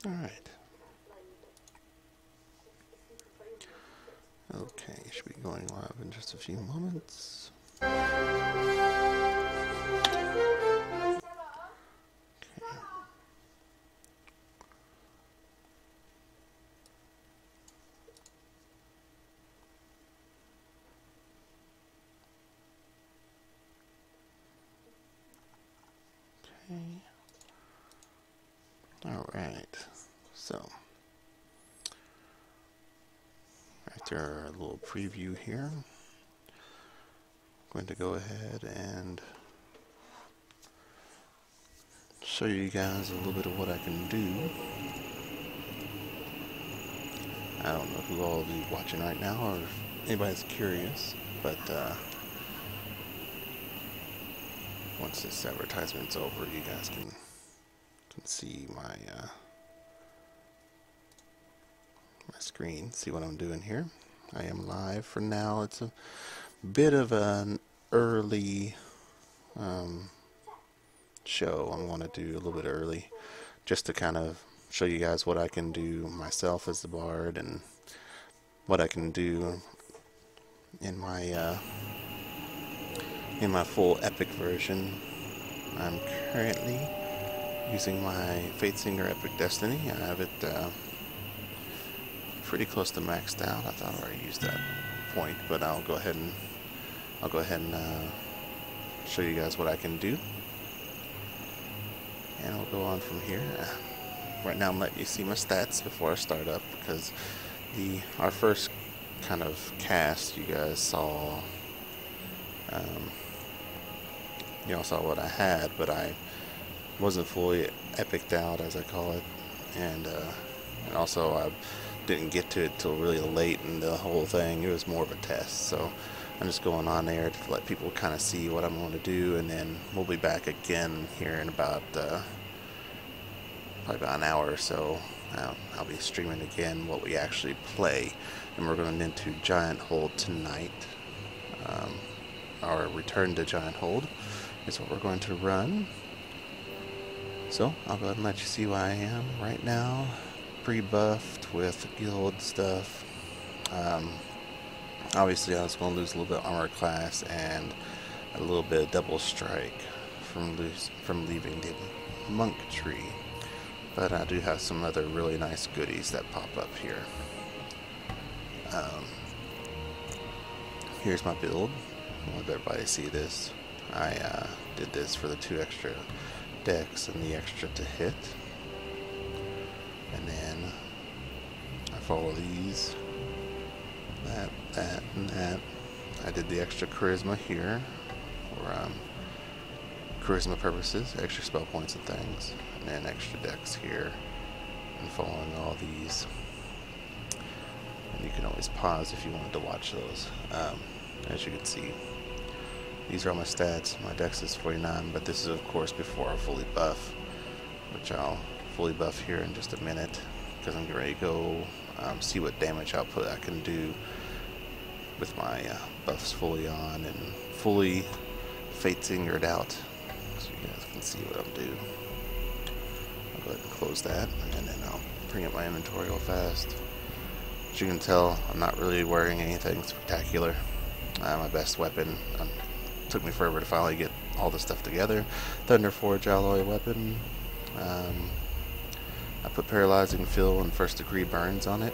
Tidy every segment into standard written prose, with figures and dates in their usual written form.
Alright. Okay, should be going live in just a few moments. Okay. Alright, so after a little preview here, I'm going to go ahead and show you guys a little bit of what I can do. I don't know who all will be watching right now or if anybody's curious, but once this advertisement's over, you guys can see my my screen, see what I'm doing here. I am live for now. It's a bit of an early show. I'm going to do a little bit early just to kind of show you guys what I can do myself as the bard and what I can do in my full epic version. I'm currently using my Fatesinger Epic Destiny. I have it pretty close to maxed out. I thought I already used that point, but I'll go ahead and show you guys what I can do, and I'll go on from here. Right now I'm letting you see my stats before I start up, because our first kind of cast, you guys saw you all saw what I had, but I wasn't fully epiced out, as I call it, and also I didn't get to it till really late in the whole thing. It was more of a test, so I'm just going on there to let people kind of see what I'm going to do, and then we'll be back again here in about probably about an hour or so. I'll be streaming again what we actually play, and we're going into Giant Hold tonight. Our return to Giant Hold is what we're going to run. So I'll go ahead and let you see where I am right now. Pre-buffed with guild stuff. Obviously I was going to lose a little bit of armor class and a little bit of double strike from leaving the monk tree. But I do have some other really nice goodies that pop up here. Here's my build. I want everybody to see this. I did this for the 2 extra decks and the extra to hit. And then I follow these. That, and that. I did the extra charisma here for charisma purposes, extra spell points and things. And then extra decks here. And following all these. And you can always pause if you wanted to watch those. As you can see, these are all my stats. My dex is 49, but this is of course before I fully buff, which I'll fully buff here in just a minute, because I'm getting ready to go see what damage output I can do with my buffs fully on and fully Fatesingered out, so you guys can see what I'm doing. I'll go ahead and close that, and then I'll bring up my inventory real fast. As you can tell, I'm not really wearing anything spectacular. My best weapon, took me forever to finally get all this stuff together. Thunderforge alloy weapon. I put paralyzing fill and first degree burns on it.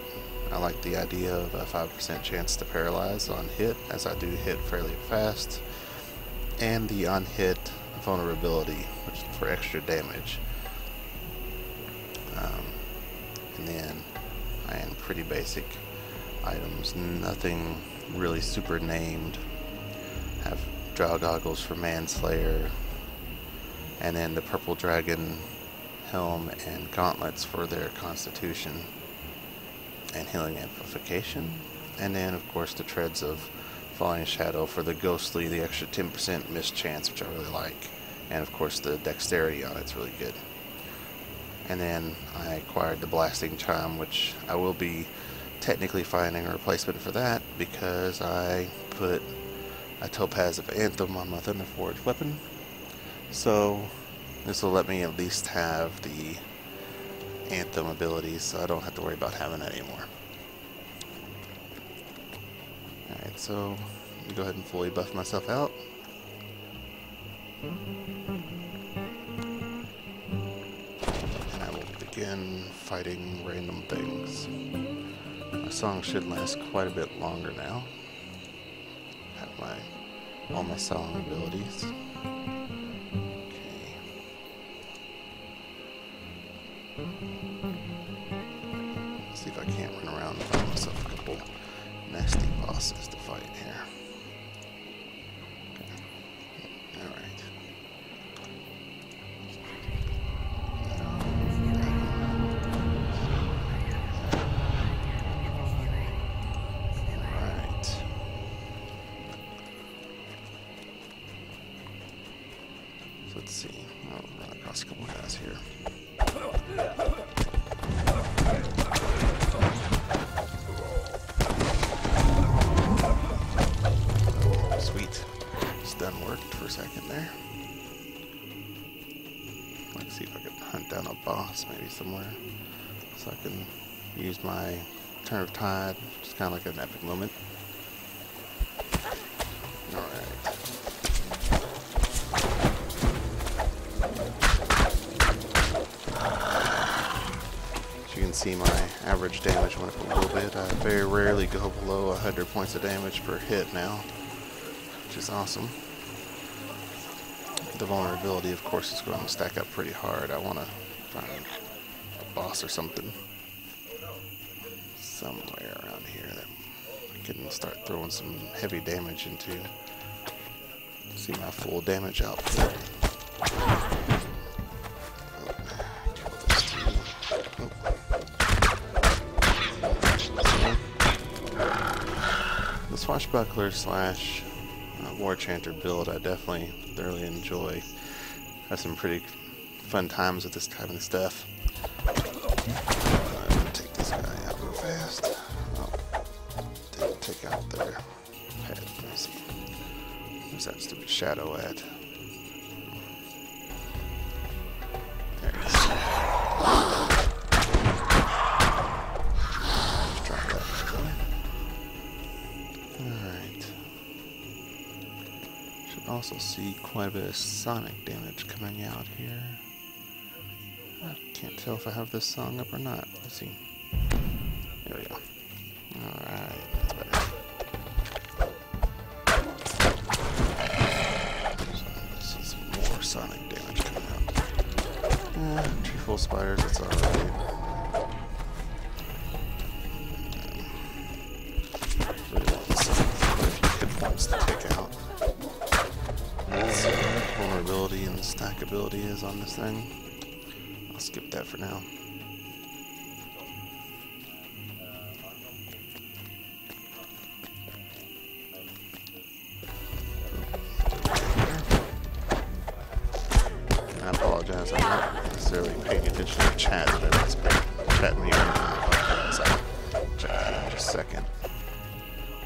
I like the idea of a 5% chance to paralyze on hit, as I do hit fairly fast, and the on hit vulnerability, which is for extra damage. And then I am pretty basic items, nothing really super named. Have Drow goggles for Manslayer, and then the purple dragon helm and gauntlets for their constitution and healing amplification, and then of course the treads of falling shadow for the ghostly, the extra 10% mischance, which I really like, and of course the dexterity on it's really good. And then I acquired the blasting chime, which I will be technically finding a replacement for that, because I put a Topaz of Anthem on my Thunderforge weapon. So this will let me at least have the Anthem abilities, so I don't have to worry about having that anymore. Alright, so let me go ahead and fully buff myself out. And I will begin fighting random things. My song should last quite a bit longer now. Have all my song abilities. Let's see if I can't run around and find myself a couple nasty bosses to fight here. Okay. Alright. Alright. So let's see. I'll run across a couple guys here. Sweet. Stun worked for a second there. Let's see if I can hunt down a boss maybe somewhere. So I can use my Turn of Tide, just kind of like an epic moment. Alright. You can see my average damage went up a little bit. I very rarely go below 100 points of damage per hit now, which is awesome. The vulnerability, of course, is going to stack up pretty hard. I want to find a boss or something somewhere around here that I can start throwing some heavy damage into. See my full damage output. Swashbuckler slash War Chanter build I definitely thoroughly enjoy. Have some pretty fun times with this type of stuff. I'm gonna take this guy out real fast. Oh, didn't take out their head. Let me see. Where's that stupid shadow at? There it is. Let's try that. Alright. Should also see quite a bit of sonic damage coming out here. I can't tell if I have this song up or not. Let's see. There we go. Alright, that's better. So let's see some more sonic damage coming out. Tree full spiders, that's alright. To take out. Let's see what the vulnerability and stackability is on this thing. I'll skip that for now. I apologize, I'm not necessarily paying attention to chat, but it's chat me right now. So check that out in just a second.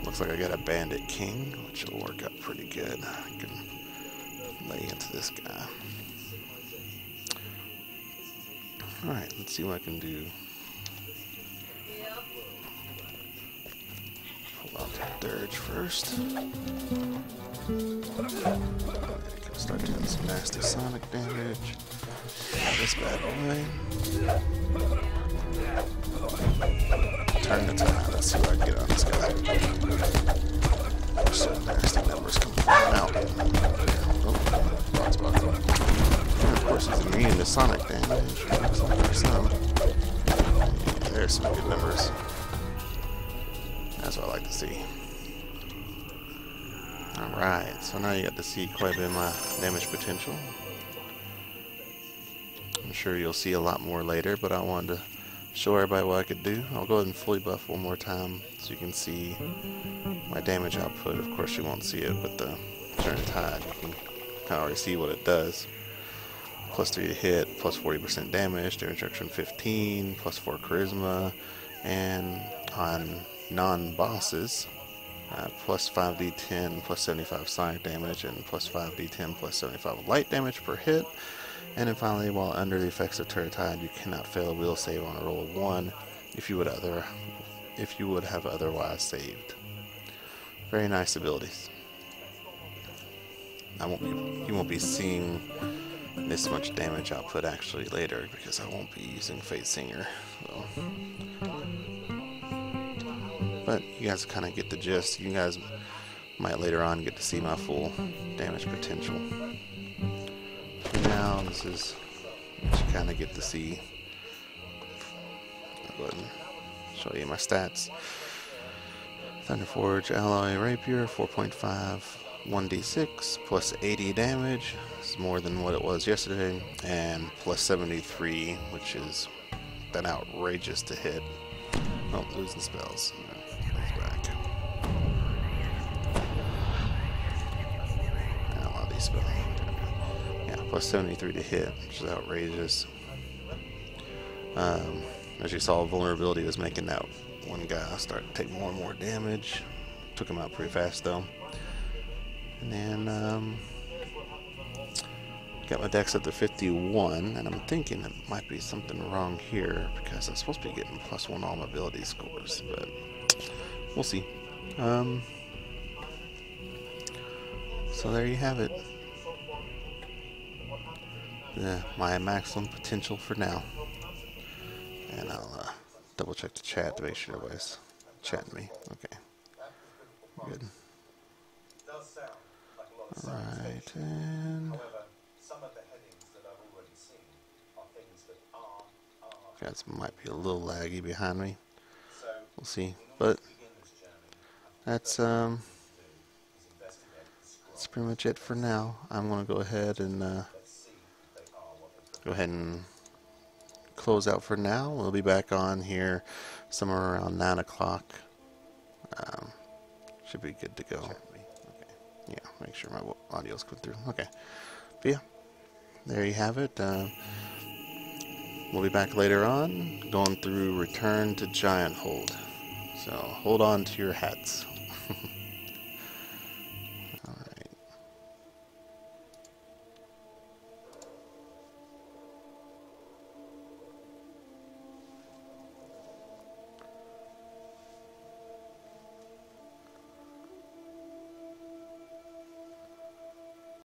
Looks like I got a Bandit King, which will work out pretty good. I can lay into this guy. Alright, let's see what I can do. Pull out the dirge first. Can start doing some nasty sonic damage. This bad boy. Turn the tide. Let's see what I can get on this guy. There's some nasty numbers coming out. Oh, Frostbuckler. And of course, he's immune to sonic damage. Looks like there's some. Yeah, there's some good numbers. That's what I like to see. Alright, so now you got to see quite a bit of my damage potential. I'm sure you'll see a lot more later, but I wanted to show everybody what I could do. I'll go ahead and fully buff one more time so you can see my damage output. Of course you won't see it with the Turn of Tide. You can kind of already see what it does. Plus 3 to hit, plus 40% damage, damage reduction 15, plus 4 charisma, and on non-bosses, plus 5d10, plus 75 sonic damage, and plus 5d10, plus 75 light damage per hit. And then finally, while under the effects of Turret Tide, you cannot fail a will save on a roll of 1 if you would have otherwise saved. Very nice abilities. You won't be seeing this much damage output actually later because I won't be using Fate Singer. So. But you guys kind of get the gist. You guys might later on get to see my full damage potential. For now, this is what you kind of get to see. I'll go ahead and show you my stats. Thunderforge Alloy Rapier, 4.5, 1d6, plus 80 damage. This is more than what it was yesterday. And plus 73, which is been outrageous to hit. Oh, losing spells. Goes back. And a lot of these spells. Yeah, plus 73 to hit, which is outrageous. As you saw, vulnerability was making that one guy start to take more and more damage. Took him out pretty fast though. And then got my dex up to 51, and I'm thinking it might be something wrong here because I'm supposed to be getting +1 all my ability scores, but we'll see. So there you have it. My maximum potential for now. And I'll double check the chat to make sure everybody's chatting me. Okay. Good. Alright, and guys might be a little laggy behind me. We'll see. But that's pretty much it for now. I'm gonna go ahead and close out for now. We'll be back on here somewhere around 9 o'clock. Should be good to go. Okay. Yeah, make sure my audio's coming through. Okay. But yeah, there you have it. We'll be back later on going through Return to Giant Hold. So hold on to your hats.